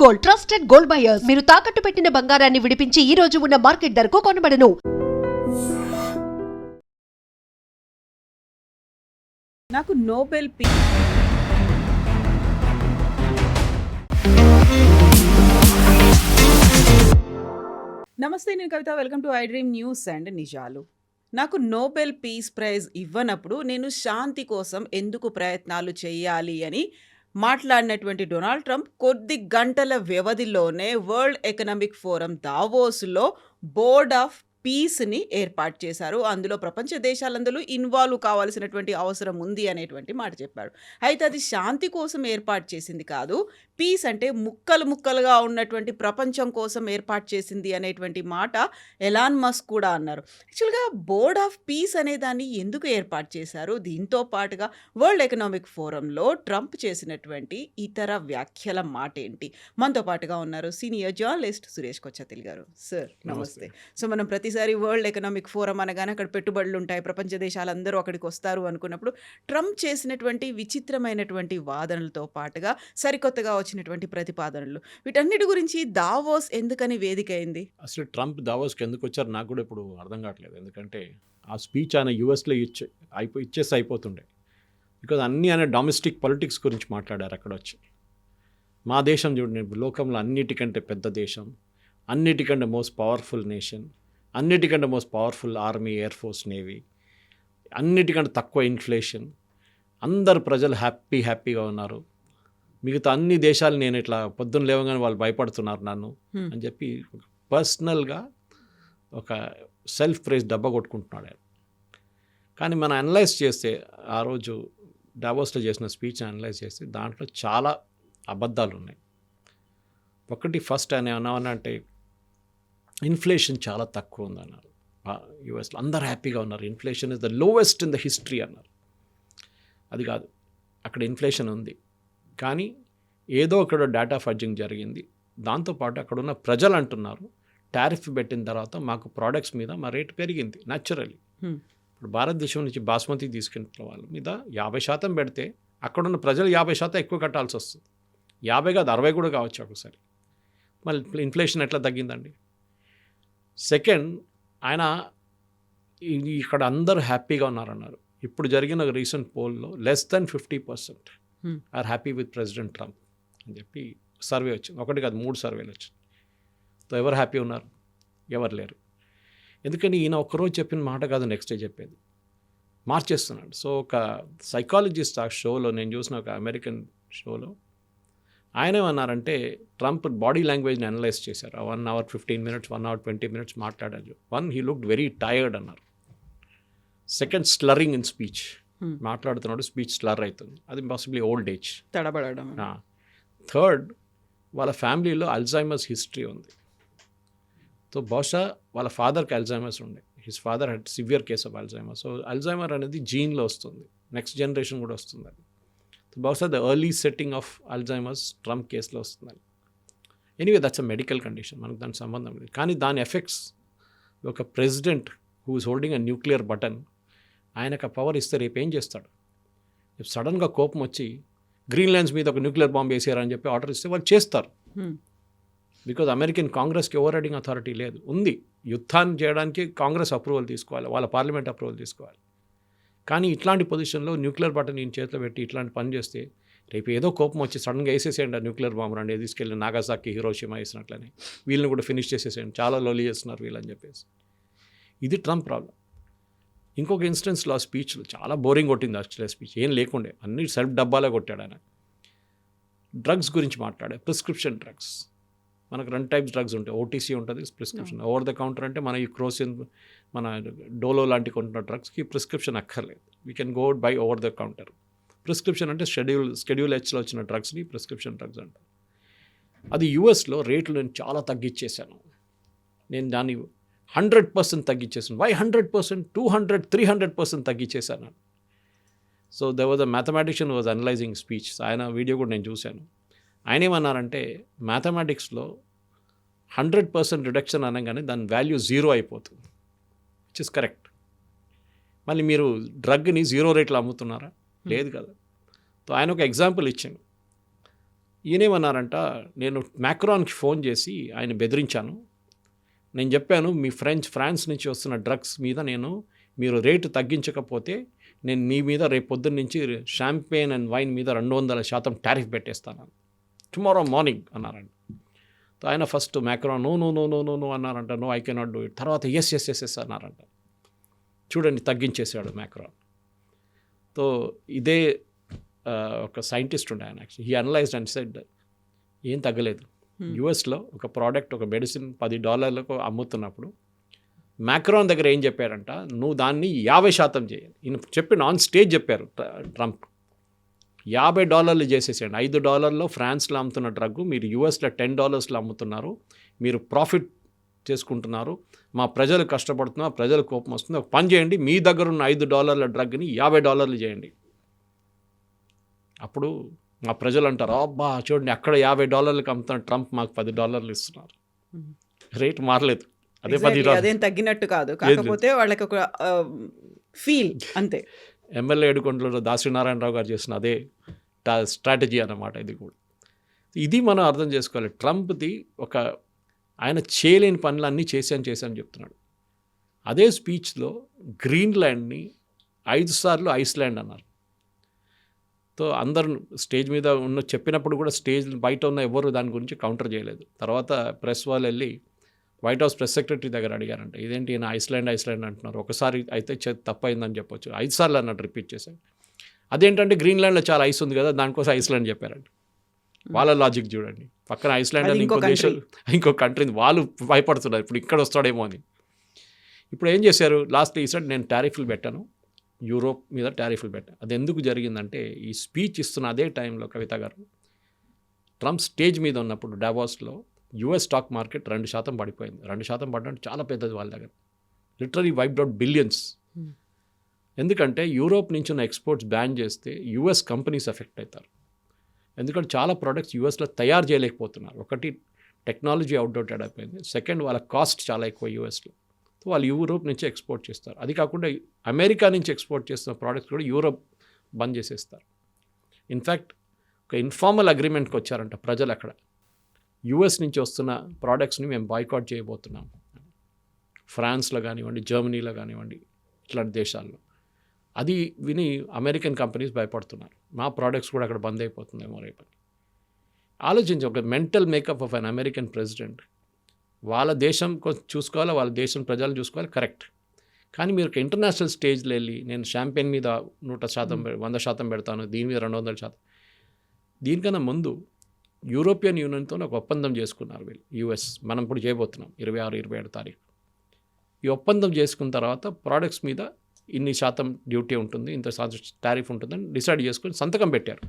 Gold, trusted gold buyers. మీరు తాకట్టు పెట్టిన బంగారాన్ని విడిపించి ఈ రోజు ఉన్న మార్కెట్ ధరకు కొనబడను. నాకు నోబెల్ పీస్ నమస్తే, నేను Kavitha. Welcome to I dream news and నిజాలు. నాకు నోబెల్ పీస్ ప్రైజ్ ఇవ్వనప్పుడు నేను శాంతి కోసం ఎందుకు ప్రయత్నాలు చేయాలి అని మాట్లాడినటువంటి డొనాల్డ్ ట్రంప్ కొద్ది గంటల వ్యవధిలోనే వరల్డ్ ఎకనామిక్ ఫోరం దావోస్లో బోర్డ్ ఆఫ్ పీస్ని ఏర్పాటు చేశారు. అందులో ప్రపంచ దేశాలందరూ ఇన్వాల్వ్ కావాల్సినటువంటి అవసరం ఉంది అనేటువంటి మాట చెప్పాడు. అయితే అది శాంతి కోసం ఏర్పాటు చేసింది కాదు, పీస్ అంటే ముక్కలు ముక్కలుగా ఉన్నటువంటి ప్రపంచం కోసం ఏర్పాటు చేసింది అనేటువంటి మాట ఎలాన్ మస్క్ కూడా అన్నారు. యాక్చువల్గా బోర్డ్ ఆఫ్ పీస్ అనే దాన్ని ఎందుకు ఏర్పాటు చేశారు? దీంతో పాటుగా వరల్డ్ ఎకనామిక్ ఫోరంలో ట్రంప్ చేసినటువంటి ఇతర వ్యాఖ్యల మాట ఏంటి? మనతో పాటుగా ఉన్నారు సీనియర్ జర్నలిస్ట్ సురేష్ కొచ్చతిల్ గారు. సార్ నమస్తే. సో మనం ప్రతిసారి వరల్డ్ ఎకనామిక్ ఫోరం అనగానే అక్కడ పెట్టుబడులు ఉంటాయి, ప్రపంచ దేశాలందరూ అక్కడికి వస్తారు అనుకున్నప్పుడు ట్రంప్ చేసినటువంటి విచిత్రమైనటువంటి వాదనలతో పాటుగా సరికొత్తగా వచ్చినటువంటి ప్రతిపాదనలు, వీటన్నిటి గురించి దావోస్ ఎందుకని వేదిక అయింది? అసలు ట్రంప్ దావోస్కి ఎందుకు వచ్చారు నాకు కూడా ఇప్పుడు అర్థం కావట్లేదు. ఎందుకంటే ఆ స్పీచ్ ఆయన యూఎస్లో ఇచ్చేసి అయిపోతుండే. బికాజ్ అన్నీ ఆయన డొమెస్టిక్ పొలిటిక్స్ గురించి మాట్లాడారు అక్కడ వచ్చి. మా దేశం చూడండి, లోకంలో అన్నిటికంటే పెద్ద దేశం, అన్నిటికంటే మోస్ట్ పవర్ఫుల్ నేషన్, అన్నిటికంటే most powerful army, air force, navy, అన్నిటికంటే తక్కువ ఇన్ఫ్లేషన్, అందరు ప్రజలు హ్యాపీగా ఉన్నారు. మిగతా అన్ని దేశాలు నేను ఇట్లా పొద్దున్న లేవగానే వాళ్ళు భయపడుతున్నారు నన్ను అని చెప్పి పర్సనల్గా ఒక సెల్ఫ్ ప్రైజ్ డబ్బా కొట్టుకుంటున్నాడు ఆయన. కానీ మనం అనలైజ్ చేస్తే, ఆ రోజు డావోస్లో చేసిన స్పీచ్ అనలైజ్ చేస్తే దాంట్లో చాలా అబద్ధాలు ఉన్నాయి. ఒకటి, ఫస్ట్ ఆయన ఏమన్నానంటే ఇన్ఫ్లేషన్ చాలా తక్కువ ఉందన్నారు. యూఎస్లో అందరు హ్యాపీగా ఉన్నారు, inflation is the lowest in the history అన్నారు. అది కాదు, అక్కడ ఇన్ఫ్లేషన్ ఉంది, కానీ ఏదో అక్కడ డేటా ఫడ్జింగ్ జరిగింది. దాంతోపాటు అక్కడ ఉన్న ప్రజలు అంటున్నారు టారిఫ్ పెట్టిన తర్వాత మాకు ప్రోడక్ట్స్ మీద మా రేట్ పెరిగింది న్యాచురలీ. ఇప్పుడు భారతదేశం నుంచి బాస్మతి తీసుకెళ్తున్న వాళ్ళ మీద 50% పెడితే అక్కడున్న ప్రజలు 50% ఎక్కువ కట్టాల్సి వస్తుంది. 50 కాదు 60 కూడా కావచ్చు ఒకసారి. మళ్ళీ ఇన్ఫ్లేషన్ ఎట్లా తగ్గిందండి? సెకండ్, ఆయన ఇక్కడ అందరూ హ్యాపీగా ఉన్నారన్నారు. ఇప్పుడు జరిగిన రీసెంట్ పోల్లో <50% are happy with president Trump అని చెప్పి సర్వే వచ్చింది. ఒకటి కాదు, 3 సర్వేలు వచ్చింది. సో ఎవరు హ్యాపీ ఉన్నారు? ఎవరు లేరు. ఎందుకని ఈయన ఒక్కరోజు చెప్పిన మాట కాదు నెక్స్ట్ డే చెప్పేది, మార్చేస్తున్నాడు. సో ఒక సైకాలజిస్ట్ ఆ షోలో నేను చూసిన ఒక అమెరికన్ షోలో ఆయన ఏమన్నారంటే, ట్రంప్ బాడీ లాంగ్వేజ్ని అనలైజ్ చేశారు. 1 hour 15 minutes, 1 hour 20 minutes మాట్లాడారు. హీ లుక్డ్ వెరీ టైర్డ్ అన్నారు. సెకండ్, స్లరింగ్ ఇన్ స్పీచ్, మాట్లాడుతున్నాడు స్పీచ్ స్లర్ అవుతుంది, అది పాసిబ్లీ ఓల్డ్ ఏజ్, తడబడడం. థర్డ్, వాళ్ళ ఫ్యామిలీలో అల్జైమర్స్ హిస్టరీ ఉంది. సో బహుశా వాళ్ళ ఫాదర్కి అల్జైమర్స్ ఉండే. His father head severe case of Alzheimer. So Alzheimer అనేది జీన్లో వస్తుంది, నెక్స్ట్ జనరేషన్ కూడా వస్తుంది. అది బహుశా the early setting off Alzheimer's Trump కేసులో వస్తుందని. Anyway, that's a medical condition, మనకు దానికి సంబంధం లేదు. కానీ దాని ఎఫెక్ట్స్, ఒక president who is holding a nuclear button, ఆయనకు ఆ పవర్ ఇస్తే రేపు ఏం చేస్తాడు? రేపు సడన్గా కోపం వచ్చి గ్రీన్లాండ్స్ మీద ఒక న్యూక్లియర్ బాంబ్ వేసారని చెప్పి ఆర్డర్ ఇస్తే వాళ్ళు చేస్తారు. బికాజ్ అమెరికన్ కాంగ్రెస్కి ఓవర్ రైడింగ్ అథారిటీ లేదు. ఉంది, యుద్ధాన్ని చేయడానికి కాంగ్రెస్ అప్రూవల్ తీసుకోవాలి, వాళ్ళ పార్లమెంట్ అప్రూవల్ తీసుకోవాలి. కానీ ఇట్లాంటి పొజిషన్లో న్యూక్లియర్ బటన్ నేను చేతిలో పెట్టి ఇట్లాంటి పని చేస్తే రేపు ఏదో కోపం వచ్చి సడన్గా వేసేసేయండి ఆ న్యూక్లియర్ బాంబు రండి, తీసుకెళ్ళి నాగాసాకి, హిరోషిమా వేసినట్లని వీళ్ళని కూడా ఫినిష్ చేసేసేయండి, చాలా లోలీ చేస్తున్నారు వీళ్ళని చెప్పేసి. ఇది ట్రంప్ ప్రాబ్లం. ఇంకొక ఇన్స్టెన్స్లో ఆ స్పీచ్లో చాలా బోరింగ్ కొట్టింది. యాక్చువల్గా స్పీచ్ ఏం లేకుండే, అన్ని సెల్ఫ్ డబ్బాలే కొట్టాడు ఆయన. డ్రగ్స్ గురించి మాట్లాడే, ప్రిస్క్రిప్షన్ డ్రగ్స్. మనకు 2 types డ్రగ్స్ ఉంటాయి, ఓటీసీ ఉంటుంది, ప్రిస్క్రిప్షన్. ఓవర్ ద కౌంటర్ అంటే మన ఈ క్రోసిన్, మన డోలో లాంటి కొంటున్న డ్రగ్స్కి ప్రిస్క్రిప్షన్ అక్కర్లేదు, we can go by over the counter. Prescription అంటే షెడ్యూల్ హెచ్లో వచ్చిన డ్రగ్స్ని ప్రిస్క్రిప్షన్ డ్రగ్స్ అంటారు. అది యూఎస్లో రేట్లు నేను చాలా తగ్గించేశాను, నేను దాన్ని 100% తగ్గించేసాను. వై 100%? 200, 300% తగ్గించేశాను. So they was a mathematician was analysing speech. ఆయన వీడియో కూడా నేను చూశాను. ఆయన ఏమన్నారంటే, మ్యాథమెటిక్స్లో 100% రిడక్షన్ అనగానే దాని వాల్యూ 0 అయిపోతుంది, విచ్ ఇస్ కరెక్ట్. మళ్ళీ మీరు డ్రగ్ని 0 రేట్లో అమ్ముతున్నారా? లేదు కదా. సో ఆయన ఒక ఎగ్జాంపుల్ ఇచ్చాను. ఈయనేమన్నారంట, నేను మ్యాక్రాన్కి ఫోన్ చేసి ఆయన బెదిరించాను. నేను చెప్పాను, మీ ఫ్రాన్స్ నుంచి వస్తున్న డ్రగ్స్ మీద మీరు రేటు తగ్గించకపోతే నేను మీ మీద రేపు పొద్దున్న నుంచి షాంపెయిన్ అండ్ వైన్ మీద 200% టారిఫ్ పెట్టేస్తాను టుమారో మార్నింగ్ అన్నారంట. ఆయన first Macron no no no no no no అన్నారంట, no I cannot do it. తర్వాత ఎస్ ఎస్ ఎస్ ఎస్ అన్నారంట. చూడండి, తగ్గించేసాడు మ్యాక్రాన్. సో ఇదే ఒక సైంటిస్ట్ ఉండే ఆయన. Actually he analysed and said ఏం తగ్గలేదు. యుఎస్లో ఒక ప్రోడక్ట్, ఒక మెడిసిన్ $10 అమ్ముతున్నప్పుడు మ్యాక్రాన్ దగ్గర ఏం చెప్పారంట, నువ్వు దాన్ని 50% చేయాలి. ఈయన చెప్పి ఆన్ స్టేజ్ చెప్పారు ట్రంప్. $50 చేసేసేయండి. $5 ఫ్రాన్స్లో అమ్ముతున్న డ్రగ్ మీరు యూఎస్లో $10 అమ్ముతున్నారు, మీరు ప్రాఫిట్ చేసుకుంటున్నారు, మా ప్రజలు కష్టపడుతున్నారు, ప్రజల కోపం వస్తుంది. ఒక పని చేయండి, మీ దగ్గర ఉన్న $5 డ్రగ్ని $50 చేయండి. అప్పుడు మా ప్రజలు అంటారు, అబ్బా చూడండి అక్కడ $50 అమ్ముతున్న ట్రంప్ మాకు $10 ఇస్తున్నారు. రేట్ మారలేదు, అదే $10. అదేం తగ్గినట్టు కాదు, కాకపోతే వాళ్ళకి ఒక ఫీల్ అంతే. ఎమ్మెల్యే ఏడుకొండలో దాసనారాయణరావు గారు చేసిన అదే స్ట్రాటజీ అన్నమాట ఇది కూడా. ఇది మనం అర్థం చేసుకోవాలి. ట్రంప్ది ఆయన చేయలేని పనులన్నీ చేశాను చెప్తున్నాడు. అదే స్పీచ్లో గ్రీన్లాండ్ని 5 సార్లు ఐస్లాండ్ అన్నారు. సో అందరు స్టేజ్ మీద చెప్పినప్పుడు కూడా స్టేజ్ బయట ఉన్న ఎవరు దాని గురించి కౌంటర్ చేయలేదు. తర్వాత ప్రెస్ వాళ్ళు వెళ్ళి వైట్ హౌస్ ప్రెస్ సెక్రటరీ దగ్గర అడిగారంట, ఇదేంటి ఈయన ఐస్లాండ్ అంటున్నారు, ఒకసారి అయితే తప్పైందని చెప్పొచ్చు, 5 సార్లు అన్నట్టు రిపీట్ చేశారు. అదేంటంటే గ్రీన్లాండ్లో చాలా ఐస్ ఉంది కదా, దానికోసం ఐస్లాండ్ చెప్పారంట. వాళ్ళ లాజిక్ చూడండి, పక్కన ఐస్లాండ్ అని ఇంకో కంట్రీ, వాళ్ళు భయపడుతున్నారు ఇప్పుడు ఇక్కడ వస్తాడేమో అని. ఇప్పుడు ఏం చేశారు, లాస్ట్ ఈసారి నేను టారిఫ్లు పెట్టాను, యూరోప్ మీద టారిఫ్లు పెట్టాను. అది ఎందుకు జరిగిందంటే ఈ స్పీచ్ ఇస్తున్న అదే టైంలో కవిత గారు ట్రంప్ స్టేజ్ మీద ఉన్నప్పుడు డావోస్లో యుఎస్ స్టాక్ మార్కెట్ 2% పడిపోయింది. 2% పడడం చాలా పెద్దది వాళ్ళ దగ్గర. Literally wiped out billions. ఎందుకంటే యూరోప్ నుంచి ఉన్న ఎక్స్పోర్ట్స్ బ్యాన్ చేస్తే యుఎస్ కంపెనీస్ ఎఫెక్ట్ అవుతారు. ఎందుకంటే చాలా ప్రోడక్ట్స్ యూఎస్లో తయారు చేయలేకపోతున్నారు. ఒకటి, టెక్నాలజీ అవుట్డేటెడ్ అయిపోయింది. సెకండ్, వాళ్ళ కాస్ట్ చాలా ఎక్కువ యూఎస్లో. సో వాళ్ళు యూరోప్ నుంచి ఎక్స్పోర్ట్ చేస్తారు. అది కాకుండా అమెరికా నుంచి ఎక్స్పోర్ట్ చేస్తున్న ప్రోడక్ట్స్ కూడా యూరోప్ బంద్ చేసేస్తారు. ఇన్ఫ్యాక్ట్ ఒక ఇన్ఫార్మల్ అగ్రిమెంట్కి వచ్చారంట ప్రజలు అక్కడ, యూఎస్ నుంచి వస్తున్న ప్రోడక్ట్స్ని మేము బాయ్కాట్ చేయబోతున్నాం. ఫ్రాన్స్లో కానివ్వండి, జర్మనీలో కానివ్వండి, ఇట్లాంటి దేశాల్లో. అది విని అమెరికన్ కంపెనీస్ భయపడుతున్నారు, మా ప్రోడక్ట్స్ కూడా అక్కడ బంద్ అయిపోతుందేమో రేపని. ఆలోచించి, ఒక mental makeup of an American president. వాళ్ళ దేశం చూసుకోవాలి, వాళ్ళ దేశం ప్రజలు చూసుకోవాలి, కరెక్ట్. కానీ మీరు ఒక ఇంటర్నేషనల్ స్టేజ్లో వెళ్ళి నేను షాంపెయిన్ మీద 100% పెడతాను, దీని మీద 200%. దీనికన్నా ముందు యూరోపియన్ యూనియన్తో ఒక ఒప్పందం చేసుకున్నారు వీళ్ళు, యూఎస్. మనం ఇప్పుడు చేయబోతున్నాం 26-27 తారీఖు. ఈ ఒప్పందం చేసుకున్న తర్వాత ప్రోడక్ట్స్ మీద ఇన్ని శాతం డ్యూటీ ఉంటుంది, ఇంత శాతం టారిఫ్ ఉంటుందని డిసైడ్ చేసుకొని సంతకం పెట్టారు.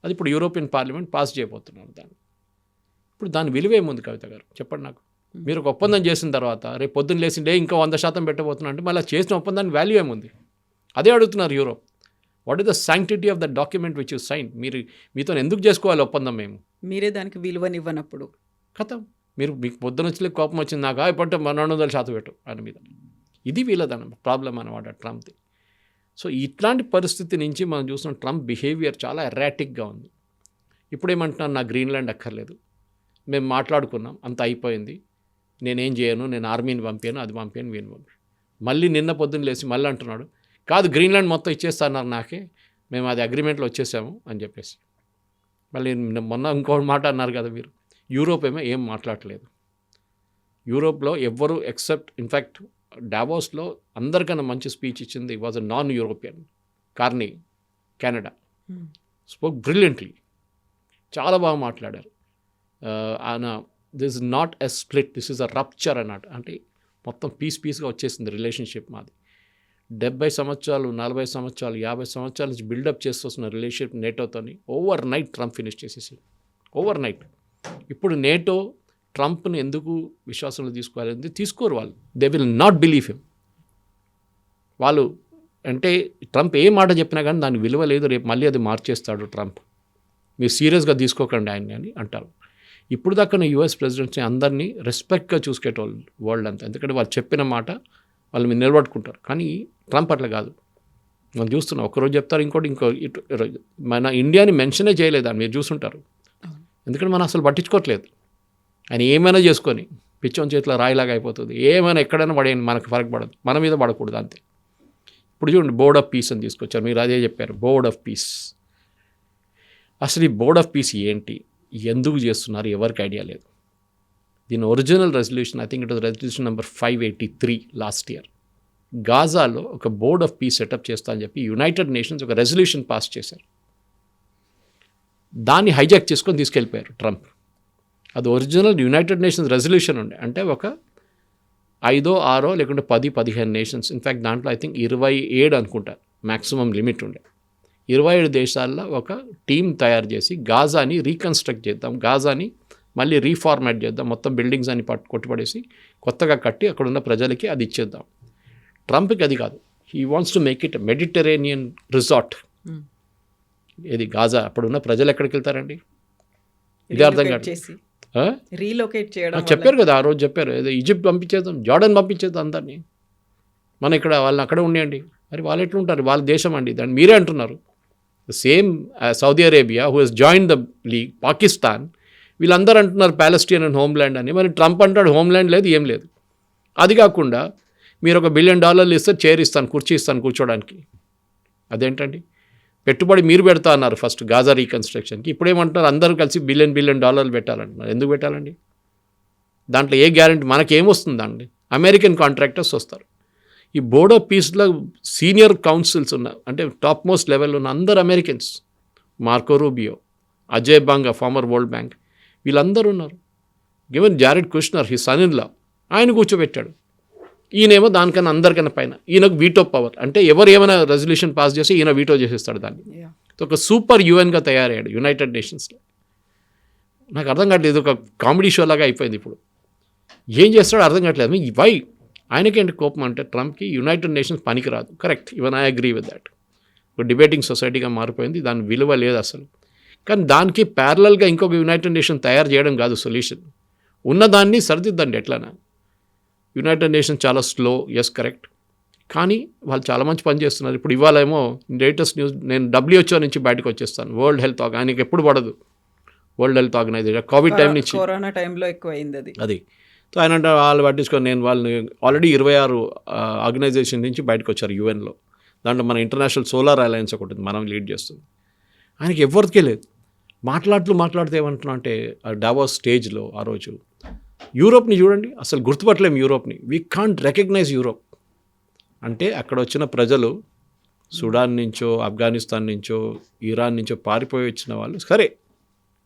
అది ఇప్పుడు యూరోపియన్ పార్లమెంట్ పాస్ చేయబోతున్నారు దాన్ని. ఇప్పుడు దాని విలువ ఏముంది కవిత గారు, చెప్పండి నాకు. మీరు ఒక ఒప్పందం చేసిన తర్వాత రేపు పొద్దున్న లేచిండే ఇంకా 100% పెట్టబోతున్నా అంటే మళ్ళీ చేసిన ఒప్పందానికి వాల్యూ ఏముంది? అదే అడుగుతున్నారు Europe. What is the sanctity of the document which you sign? మీతో ఎందుకు చేసుకోవాలి ఒప్పందం? మీరే దానికి విలువనివ్వనప్పుడు కథ. మీకు పొద్దున వచ్చి కోపం వచ్చింది, నాకు ఇప్పటి 200% పెట్టు ఆయన మీద. ఇది వీళ్ళదన్న ప్రాబ్లం అన్నమాట ట్రంప్ది. సో ఇట్లాంటి పరిస్థితి నుంచి మనం చూసిన ట్రంప్ బిహేవియర్ చాలా ఎరాటిక్గా ఉంది. ఇప్పుడు ఏమంటున్నాను, నా గ్రీన్లాండ్ అక్కర్లేదు, మేము మాట్లాడుకున్నాం, అంత అయిపోయింది, నేనేం చేయను, నేను ఆర్మీని పంపాను, అది పంపాను, వీని పంపాను. మళ్ళీ నిన్న పొద్దున్న లేచి మళ్ళీ అంటున్నాడు, కాదు గ్రీన్లాండ్ మొత్తం ఇచ్చేస్తున్నారు నాకే, మేము అది అగ్రిమెంట్లో వచ్చేసాము అని చెప్పేసి. మళ్ళీ మొన్న ఇంకో మాట అన్నారు కదా మీరు, యూరోప్ ఏం మాట్లాడలేదు. యూరోప్లో ఎవ్వరు ఎక్సెప్ట్ ఇన్ఫ్యాక్ట్ డావోస్లో అందరికన్నా మంచి స్పీచ్ ఇచ్చింది was a non European, Carney, Canada. Spoke brilliantly, చాలా బాగా మాట్లాడారు ఆయన. This is not a split, this is a rupture అన్నట్టు. అంటే మొత్తం పీస్గా వచ్చేసింది రిలేషన్షిప్ మాది. 70 సంవత్సరాలు, 40 సంవత్సరాలు, 50 సంవత్సరాల నుంచి బిల్డప్ చేస్తూ వస్తున్న రిలేషన్షిప్ నేటోతోని ఓవర్ నైట్ ట్రంప్ ఫినిష్ చేసేసి, ఓవర్ నైట్. ఇప్పుడు నేటో ట్రంప్ని ఎందుకు విశ్వాసంలో తీసుకోవాలి? తీసుకోరు వాళ్ళు. They will not believe him. వాళ్ళు అంటే ట్రంప్ ఏ మాట చెప్పినా కానీ దాని విలువ లేదు, రేపు మళ్ళీ అది మార్చేస్తాడు ట్రంప్, మీరు సీరియస్గా తీసుకోకండి ఆయన అని అంటారు. ఇప్పుడు దాకా యూఎస్ ప్రెసిడెంట్స్ని అందరినీ రెస్పెక్ట్గా చూసుకేటోళ్ళు వరల్డ్ అంతా. ఎందుకంటే వాళ్ళు చెప్పిన మాట వాళ్ళు మీరు నిలబడుకుంటారు. కానీ ట్రంప్ అట్లా కాదు. మనం చూస్తున్నాం, ఒకరోజు చెప్తారు, ఇంకోటి రోజు. మన ఇండియాని మెన్షనే చేయలేదు అని మీరు చూసుంటారు. ఎందుకంటే మనం అసలు పట్టించుకోవట్లేదు. ఆయన ఏమైనా చేసుకొని పిచ్చోని చేతిలో రాయిలాగా అయిపోతుంది. ఏమైనా ఎక్కడైనా పడేయండి, మనకు ఫరక్ పడదు, మన మీద పడకూడదు అంతే. ఇప్పుడు చూడండి, బోర్డ్ ఆఫ్ పీస్ అని తీసుకొచ్చారు, మీరు అదే చెప్పారు, బోర్డ్ ఆఫ్ పీస్. అసలు ఈ బోర్డ్ ఆఫ్ పీస్ ఏంటి, ఎందుకు చేస్తున్నారు, ఎవరికి ఐడియా లేదు. దీని original resolution, I think it was resolution number 583 last year. గాజాలో ఒక బోర్డ్ ఆఫ్ పీస్ సెటప్ చేస్తా అని చెప్పి యునైటెడ్ నేషన్స్ ఒక రెజల్యూషన్ పాస్ చేశారు. దాన్ని హైజాక్ చేసుకొని తీసుకెళ్ళిపోయారు ట్రంప్. అది ఒరిజినల్ యునైటెడ్ నేషన్స్ రెజల్యూషన్ ఉండే, అంటే ఒక 5, 6 లేకుంటే 10, 15 నేషన్స్, ఇన్ఫ్యాక్ట్ దాంట్లో ఐ థింక్ 27 అనుకుంటారు మ్యాక్సిమం లిమిట్ ఉండే. 27 దేశాల్లో ఒక టీం తయారు చేసి గాజాని రీకన్స్ట్రక్ట్ చేద్దాం, గాజాని మళ్ళీ రీఫార్మాట్ చేద్దాం, మొత్తం బిల్డింగ్స్ అని కొట్టుపడేసి కొత్తగా కట్టి అక్కడ ఉన్న ప్రజలకి అది ఇచ్చేద్దాం. ట్రంప్కి అది కాదు, he wants to make it Mediterranean resort. ఇది గాజా. అప్పుడున్న ప్రజలు ఎక్కడికి వెళ్తారండి, ఇది అర్థం కాదు. రీలొకేట్ చేయడం చెప్పారు కదా, ఆ రోజు చెప్పారు, ఏదో ఈజిప్ట్ పంపించేద్దాం, జార్డన్ పంపించేద్దాం అందరినీ, మన ఇక్కడ వాళ్ళని అక్కడే ఉండేయండి. మరి వాళ్ళు ఎట్లుంటారు, వాళ్ళ దేశం అండి, దాన్ని మీరే అంటున్నారు. Same Saudi Arabia who has join the league, Pakistan, వీళ్ళందరూ అంటున్నారు ప్యాలెస్టీన్ అండ్ హోమ్ల్యాండ్ అని. మరి ట్రంప్ అంటాడు హోమ్ల్యాండ్ లేదు, ఏం లేదు. అది కాకుండా మీరు $1 బిలియన్ ఇస్తే చైర్ ఇస్తాను, కుర్చీ ఇస్తాను కూర్చోడానికి. అదేంటండి, పెట్టుబడి మీరు పెడతా అన్నారు ఫస్ట్ గాజా రీకన్స్ట్రక్షన్కి, ఇప్పుడేమంటున్నారు అందరూ కలిసి $1 బిలియన్ పెట్టాలంటున్నారు. ఎందుకు పెట్టాలండి, దాంట్లో ఏ గ్యారెంటీ, మనకేమొస్తుందండి, అమెరికన్ కాంట్రాక్టర్స్ వస్తారు. ఈ బోర్డ్ ఆఫ్ పీస్లో సీనియర్ కౌన్సిల్స్ ఉన్న, అంటే టాప్ మోస్ట్ లెవెల్లో ఉన్న అందరు Americans, Marco Rubio, Ajay Banga former world bank, వీళ్ళందరూ ఉన్నారు. Given Jared Kushner he son in law, ఆయన కూర్చోబెట్టాడు. ఈయనేమో దానికన్నా అందరికన్నా పైన, ఈయనకు వీటో పవర్, అంటే ఎవరు ఏమైనా రెజల్యూషన్ పాస్ చేసి ఈయన వీటో చేసేస్తాడు దాన్ని. ఒక సూపర్ యుఎన్గా తయారయ్యాడు యునైటెడ్ నేషన్స్లో. నాకు అర్థం కావట్లేదు, ఒక కామెడీ షో లాగా అయిపోయింది. ఇప్పుడు ఏం చేస్తాడో అర్థం కావట్లేదు. వై ఆయనకేంటి కోపం అంటే, ట్రంప్కి యునైటెడ్ నేషన్స్ పనికిరాదు. Correct, even I agree with that. ఒక డిబేటింగ్ సొసైటీగా మారిపోయింది, దాని విలువ లేదు అసలు. కానీ దానికి ప్యారలల్గా ఇంకొక యునైటెడ్ నేషన్ తయారు చేయడం కాదు సొల్యూషన్, ఉన్నదాన్ని సరిదిద్దండి ఎట్లనా. యునైటెడ్ నేషన్స్ చాలా స్లో, ఎస్ కరెక్ట్, కానీ వాళ్ళు చాలా మంచి పని చేస్తున్నారు. ఇప్పుడు ఇవాళ ఏమో లేటెస్ట్ న్యూస్, నేను WHO నుంచి బయటకు వచ్చేస్తాను, వరల్డ్ హెల్త్ ఆయనకి ఎప్పుడు పడదు, world health organization covid time నుంచి, కరోనా టైంలో ఎక్కువ అయింది అది. సో ఆయన అంటే వాళ్ళు పట్టించుకొని, నేను వాళ్ళని ఆల్రెడీ 26 ఆర్గనైజేషన్ నుంచి బయటకు వచ్చారు యుఎన్లో. దాంట్లో మన ఇంటర్నేషనల్ సోలార్ అలయన్స్ ఒకటి మనం లీడ్ చేస్తుంది. ఆయనకి ఎవరికే లేదు. మాట్లాడుతూ ఏమంటున్నా అంటే, డావోస్ స్టేజ్లో ఆ రోజు యూరోప్ని చూడండి, అసలు గుర్తుపట్టలేము యూరోప్ని, వీ కాంట్ రికగ్నైజ్ యూరోప్. అంటే అక్కడ వచ్చిన ప్రజలు సుడాన్ నుంచో, ఆఫ్ఘనిస్తాన్ నుంచో, ఇరాన్ నుంచో పారిపోయి వచ్చిన వాళ్ళు, సరే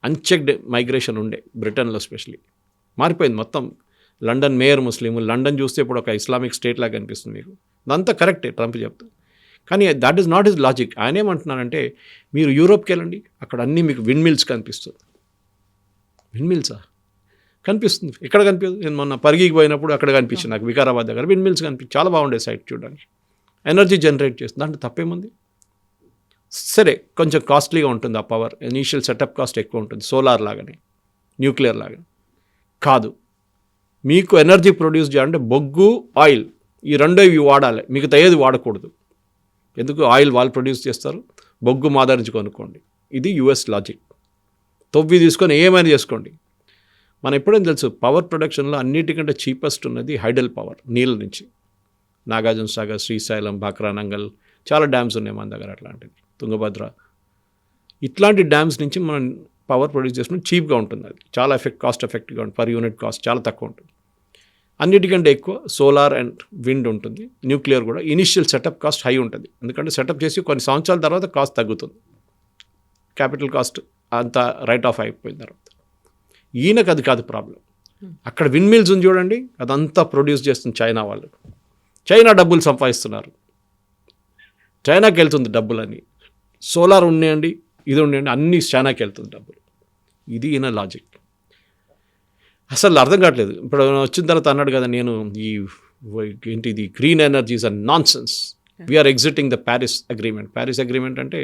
అన్చెక్డ్ మైగ్రేషన్ ఉండే బ్రిటన్లో స్పెషలీ, మారిపోయింది మొత్తం. లండన్ మేయర్ ముస్లిం, లండన్ చూస్తే ఇప్పుడు ఒక ఇస్లామిక్ స్టేట్ లాగా అనిపిస్తుంది మీకు. అదంతా కరెక్టే ట్రంప్ చెప్తారు, కానీ that is not his logic. ఆయన ఏమంటున్నారంటే, మీరు యూరోప్కి వెళ్ళండి, అక్కడ అన్నీ మీకు విండ్ మిల్స్ కనిపిస్తుంది. విండ్ మిల్సా కనిపిస్తుంది, ఎక్కడ కనిపిస్తుంది? నేను మొన్న పరిగికి పోయినప్పుడు అక్కడ కనిపించింది నాకు, వికారాబాద్ దగ్గర విండ్ మిల్స్ కనిపించి చాలా బాగుండే సైట్ చూడడానికి, ఎనర్జీ జనరేట్ చేస్తుంది. దాంట్లో తప్పేముంది? సరే కొంచెం కాస్ట్లీగా ఉంటుంది ఆ పవర్, ఇనీషియల్ సెటప్ కాస్ట్ ఎక్కువ ఉంటుంది, సోలార్ లాగానే, న్యూక్లియర్ లాగానే కాదు. మీకు ఎనర్జీ ప్రొడ్యూస్ చేయాలంటే బొగ్గు, ఆయిల్, ఈ రెండో ఇవి వాడాలి, మీకు ఏది వాడకూడదు. ఎందుకు? ఆయిల్ వాళ్ళు ప్రొడ్యూస్ చేస్తారు, బొగ్గు మాదారించి కొనుక్కోండి. ఇది యుఎస్ లాజిక్. తొవ్వి తీసుకొని ఏమైనా చేసుకోండి. మనం ఎప్పుడైనా తెలుసు, పవర్ ప్రొడక్షన్లో అన్నిటికంటే చీపెస్ట్ ఉన్నది హైడల్ పవర్, నీళ్ళ నుంచి. నాగార్జున సాగర్, శ్రీశైలం, బాక్రానంగల్, చాలా డ్యామ్స్ ఉన్నాయి మన దగ్గర, అట్లాంటివి, తుంగభద్ర, ఇట్లాంటి డ్యామ్స్ నుంచి మనం పవర్ ప్రొడ్యూస్ చేసుకుని చీప్గా ఉంటుంది. అది చాలా కాస్ట్ ఎఫెక్టివ్గా ఉంటుంది, పర్ యూనిట్ కాస్ట్ చాలా తక్కువ ఉంటుంది. అన్నిటికంటే ఎక్కువ సోలార్ అండ్ విండ్ ఉంటుంది, న్యూక్లియర్ కూడా. ఇనిషియల్ సెటప్ కాస్ట్ హై ఉంటుంది, ఎందుకంటే సెటప్ చేసి కొన్ని సంవత్సరాల తర్వాత కాస్ట్ తగ్గుతుంది, క్యాపిటల్ కాస్ట్ అంతా రైట్ ఆఫ్ అయిపోయిన తర్వాత. ఈయనకు అది కాదు ప్రాబ్లం. అక్కడ విండ్ మిల్స్ ఉంది చూడండి, అదంతా ప్రొడ్యూస్ చేస్తుంది చైనా వాళ్ళు. చైనా డబ్బులు సంపాదిస్తున్నారు, చైనాకి వెళ్తుంది డబ్బులని. సోలార్ ఉన్నాయండి, ఇది ఉన్నాయండి, అన్నీ చైనాకి వెళ్తుంది డబ్బులు. ఇది ఈయన లాజిక్. అసలు అర్థం కావట్లేదు. ఇప్పుడు వచ్చిన తర్వాత అన్నాడు కదా, నేను ఏంటిది green energies and nonsense, we're exiting the Paris agreement. Paris agreement అంటే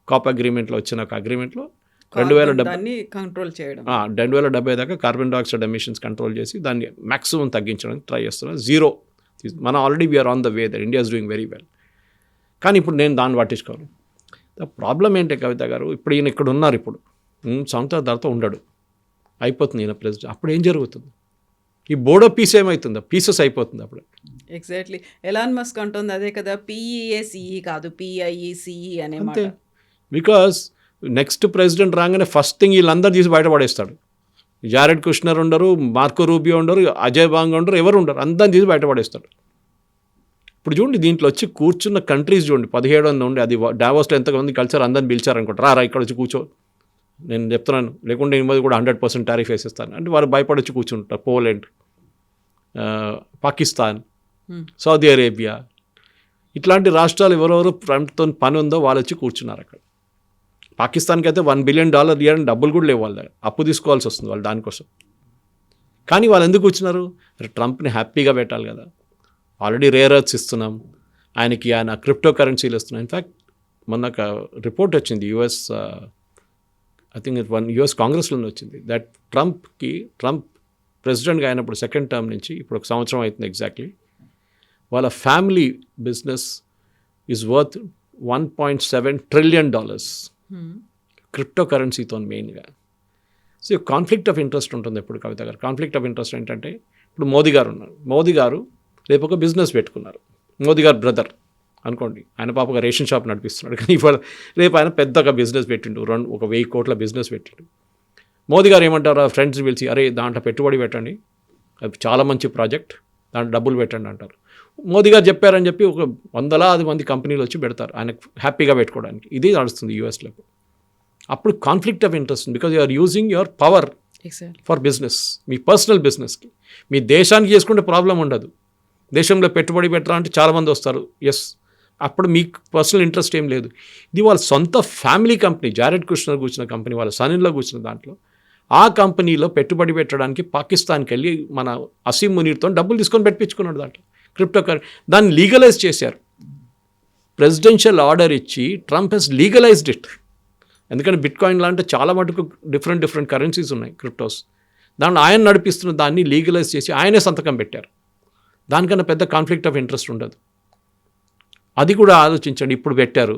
కాప్ అగ్రిమెంట్లో వచ్చిన ఒక అగ్రిమెంట్లో 2070 కంట్రోల్ చేయడం, 2070 దాకా కార్బన్ డైఆక్సైడ్ ఎమిషన్స్ కంట్రోల్ చేసి దాన్ని మ్యాక్సిమం తగ్గించడానికి ట్రై చేస్తున్నారు. జీరో. మనం already we are on the way that, India is doing very well. కానీ ఇప్పుడు నేను దాన్ని పట్టించుకోను. ప్రాబ్లం ఏంటి కవిత గారు, ఇప్పుడు ఈయన ఇక్కడ ఉన్నారు, ఇప్పుడు సంవత్సరాల తర్వాత ఉండడు, అయిపోతుంది ఈయన ప్రెసిడెంట్. అప్పుడు ఏం జరుగుతుంది? ఈ బోడో పీస్ ఏమవుతుందో, పీసెస్ అయిపోతుంది అప్పుడు. ఎగ్జాక్ట్లీ. ఎలాన్ మస్క్ అంటుంది అదే కదా, పిఈఏసిఈ కాదు పిఐఈసిఈ అనే మాట. అంతే. బికాస్ నెక్స్ట్ ప్రెసిడెంట్ రాగానే ఫస్ట్ థింగ్ వీళ్ళందరూ తీసి బయటపడేస్తాడు. జారెడ్ కుష్నర్ ఉండరు, మార్కో రూబియో ఉండరు, అజయ్ బాంగ్ ఉండరు, ఎవరు ఉండరు, అందరిని తీసి బయటపడేస్తాడు. ఇప్పుడు చూడండి, దీంట్లో వచ్చి కూర్చున్న కంట్రీస్ చూడండి, 17 నుండి, అది డావోస్లో ఎంతమంది కలిసారు, అందరిని పిలిచారనుకుంటారు, రా ఇక్కడ వచ్చి కూర్చో, నేను చెప్తున్నాను, లేకుంటే నేను మీద కూడా 100% టారిఫ్ వేసేస్తాను అంటే వారు భయపడొచ్చి కూర్చుంటారు. పోలాండ్, పాకిస్తాన్, సౌదీ అరేబియా, ఇట్లాంటి రాష్ట్రాలు ఎవరెవరు ఫ్రంట్తో పని ఉందో వాళ్ళు వచ్చి కూర్చున్నారు అక్కడ. పాకిస్తాన్కి అయితే $1 బిలియన్ ఇవ్వాలని డబ్బులు కూడా లేవు, వాళ్ళ దగ్గర అప్పు తీసుకోవాల్సి వస్తుంది వాళ్ళు దానికోసం. కానీ వాళ్ళు ఎందుకు వచ్చినారు? ట్రంప్ని హ్యాపీగా పెట్టాలి కదా, ఆల్రెడీ రేర్ ఎర్త్స్ ఇస్తున్నాం ఆయనకి, ఆయన క్రిప్టో కరెన్సీలు ఇస్తున్నాం. ఇన్ఫ్యాక్ట్ మొన్న ఒక రిపోర్ట్ వచ్చింది యుఎస్, ఐ థింక్ యుఎస్ కాంగ్రెస్లోనే వచ్చింది, దట్ ట్రంప్ ప్రెసిడెంట్గా అయినప్పుడు సెకండ్ టర్మ్ నుంచి ఇప్పుడు 1 సంవత్సరం అవుతుంది ఎగ్జాక్ట్లీ, వాళ్ళ family business is worth $1.7 trillion crypto కరెన్సీతో మెయిన్గా. సో కాన్ఫ్లిక్ట్ ఆఫ్ ఇంట్రెస్ట్ ఉంటుంది ఎప్పుడు కవిత గారు. కాన్ఫ్లిక్ట్ ఆఫ్ ఇంట్రెస్ట్ ఏంటంటే, ఇప్పుడు మోదీ గారు ఉన్నారు, మోదీ గారు రేపు ఒక బిజినెస్ పెట్టుకున్నారు, మోదీ గారు బ్రదర్ అనుకోండి, ఆయన పాపగా రేషన్ షాప్ నడిపిస్తున్నాడు, కానీ ఇవాళ రేపు ఆయన పెద్దగా బిజినెస్ పెట్టిండు, 1,000 కోట్ల బిజినెస్ పెట్టిండు. మోదీ గారు ఏమంటారు, ఆ ఫ్రెండ్స్ పిలిచి, అరే దాంట్లో పెట్టుబడి పెట్టండి, అది చాలా మంచి ప్రాజెక్ట్, దాంట్లో డబ్బులు పెట్టండి అంటారు. మోదీ గారు చెప్పారని చెప్పి ఒక 100 మంది కంపెనీలు వచ్చి పెడతారు ఆయనకు హ్యాపీగా పెట్టుకోవడానికి. ఇది నడుస్తుంది యూఎస్లో. అప్పుడు conflict of interest, because you are using your power for business, మీ పర్సనల్ బిజినెస్కి. మీ దేశానికి చేసుకుంటే ప్రాబ్లం ఉండదు, దేశంలో పెట్టుబడి పెట్టరా అంటే చాలామంది వస్తారు, ఎస్, అప్పుడు మీకు పర్సనల్ ఇంట్రెస్ట్ ఏం లేదు. ఇది వాళ్ళ సొంత ఫ్యామిలీ కంపెనీ, జారెడ్ కుష్నర్ కూర్చున్న కంపెనీ, వాళ్ళ సన్నిలో కూర్చున్న దాంట్లో, ఆ కంపెనీలో పెట్టుబడి పెట్టడానికి పాకిస్తాన్కి వెళ్ళి మన అసీం మునీర్తో డబ్బులు తీసుకొని పెట్టించుకున్నాడు దాంట్లో క్రిప్టో కరెన్సీ. దాన్ని లీగలైజ్ చేశారు, ప్రెసిడెన్షియల్ ఆర్డర్ ఇచ్చి ట్రంప్ హెస్ లీగలైజ్డ్ ఇట్. ఎందుకంటే బిట్కాయిన్ లాంటి చాలా మటుకు డిఫరెంట్ కరెన్సీస్ ఉన్నాయి, క్రిప్టోస్, దాన్ని ఆయన నడిపిస్తున్న దాన్ని లీగలైజ్ చేసి ఆయనే సంతకం పెట్టారు. దానికన్నా పెద్ద కాన్ఫ్లిక్ట్ ఆఫ్ ఇంట్రెస్ట్ ఉండదు. అది కూడా ఆలోచించండి. ఇప్పుడు పెట్టారు,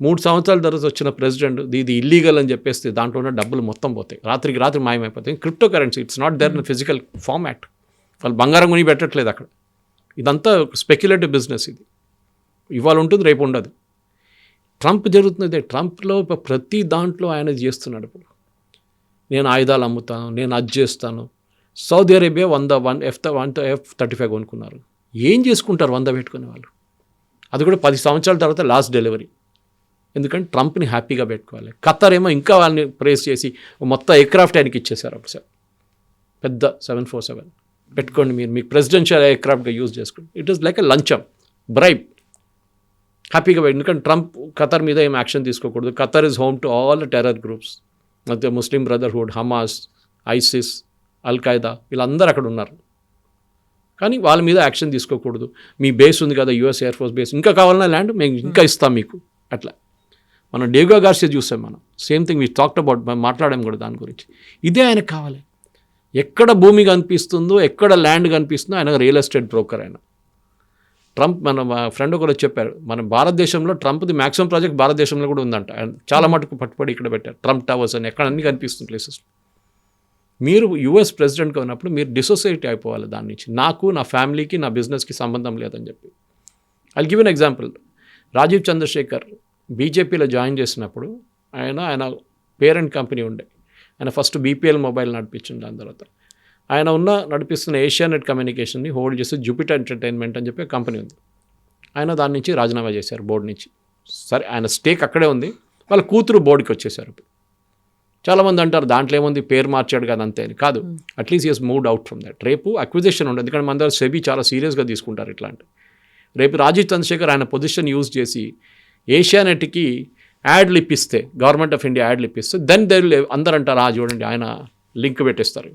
3 సంవత్సరాల తర్వాత వచ్చిన ప్రెసిడెంట్ ఇది ఇల్లీగల్ అని చెప్పేస్తే దాంట్లో ఉన్న డబ్బులు మొత్తం పోతాయి, రాత్రికి రాత్రి మాయమైపోతాయి. Crypto currency it's not there in physical format, వాళ్ళు బంగారం కొని పెట్టట్లేదు అక్కడ. ఇదంతా స్పెక్యులేటివ్ బిజినెస్, ఇది ఇవాళ ఉంటుంది రేపు ఉండదు. ట్రంప్ జరుగుతుంది, ట్రంప్లో ప్రతి దాంట్లో ఆయన చేస్తున్నాడు. ఇప్పుడు నేను ఆయుధాలు అమ్ముతాను, నేను అది చేస్తాను. సౌదీ అరేబియా 100 F-35 కొనుక్కున్నారు. ఏం చేసుకుంటారు 100 పెట్టుకునే వాళ్ళు? అది కూడా 10 సంవత్సరాల తర్వాత లాస్ట్ డెలివరీ. ఎందుకంటే ట్రంప్ని హ్యాపీగా పెట్టుకోవాలి. ఖతర్ ఏమో ఇంకా వాళ్ళని ప్రేస్ చేసి మొత్తం ఎయిర్క్రాఫ్ట్ ఆయనకి ఇచ్చేశారు ఒకసారి, పెద్ద 747 పెట్టుకోండి, మీరు మీకు ప్రెసిడెన్షియల్ ఎయిర్క్రాఫ్ట్గా యూజ్ చేసుకోండి. ఇట్ ఈస్ లైక్ ఎ లంచం, బ్రైబ్, హ్యాపీగా పెట్టి. ఎందుకంటే ట్రంప్ ఖతర్ మీద ఏం యాక్షన్ తీసుకోకూడదు. Qatar is home to all terror groups, మధ్య Muslim Brotherhood, Hamas, ISIS, al-Qaeda, వీళ్ళందరూ అక్కడ ఉన్నారు. కానీ వాళ్ళ మీద యాక్షన్ తీసుకోకూడదు. మీ బేస్ ఉంది కదా, యూఎస్ ఎయిర్ ఫోర్స్ బేస్, ఇంకా కావాలన్నా ల్యాండ్ మేము ఇంకా ఇస్తాం మీకు. అట్లా మనం డేగో గార్సియా చూసాం, మనం same thing we talked about, మనం మాట్లాడాం కూడా దాని గురించి. ఇదే ఆయనకు కావాలి. ఎక్కడ భూమి కనిపిస్తుందో, ఎక్కడ ల్యాండ్ కనిపిస్తుందో, ఆయన రియల్ ఎస్టేట్ బ్రోకర్. ఆయన ట్రంప్, మన ఫ్రెండ్ ఒకరు చెప్పారు, మన భారతదేశంలో ట్రంప్ది మ్యాక్సిమం ప్రాజెక్ట్ భారతదేశంలో కూడా ఉందంట. చాలా మటుకు పట్టుబడి ఇక్కడ పెట్టారు, ట్రంప్ టవర్స్ అని, ఎక్కడ అన్నీ కనిపిస్తుంది ప్లేసెస్. మీరు యూఎస్ ప్రెసిడెంట్గా ఉన్నప్పుడు మీరు డిసోసియేట్ అయిపోవాలి దాని నుంచి. నాకు, నా ఫ్యామిలీకి, నా బిజినెస్కి సంబంధం లేదని చెప్పి. I'll give an example. Rajeev Chandrasekhar బీజేపీలో జాయిన్ చేసినప్పుడు ఆయన పేరెంట్ కంపెనీ ఉండే, ఆయన ఫస్ట్ బీపీఎల్ మొబైల్ నడిపించింది. దాని తర్వాత ఆయన నడిపిస్తున్న ఏషియానెట్ కమ్యూనికేషన్ని హోల్డ్ చేసి జూపిటర్ ఎంటర్టైన్మెంట్ అని చెప్పి కంపెనీ ఉంది. ఆయన దాని నుంచి రాజీనామా చేశారు, బోర్డు నుంచి. సరే, ఆయన స్టేక్ అక్కడే ఉంది, వాళ్ళ కూతురు బోర్డుకి వచ్చేసారు. చాలామంది అంటారు దాంట్లో ఏముంది, పేరు మార్చాడు కదా అంతే అని. కాదు, at least is moved out from that. రేపు అక్విజిషన్ ఉండదు, ఎందుకంటే మన దగ్గర సెబీ చాలా సీరియస్గా తీసుకుంటారు ఇట్లాంటి. రేపు రాజీవ్ చంద్రశేఖర్ ఆయన పొజిషన్ యూజ్ చేసి ఏషియానెట్కి యాడ్లు ఇప్పిస్తే, గవర్నమెంట్ ఆఫ్ ఇండియా యాడ్లు ఇప్పిస్తే, దెన్ అందరూ అంటారు, చూడండి ఆయన లింక్ పెట్టేస్తారు,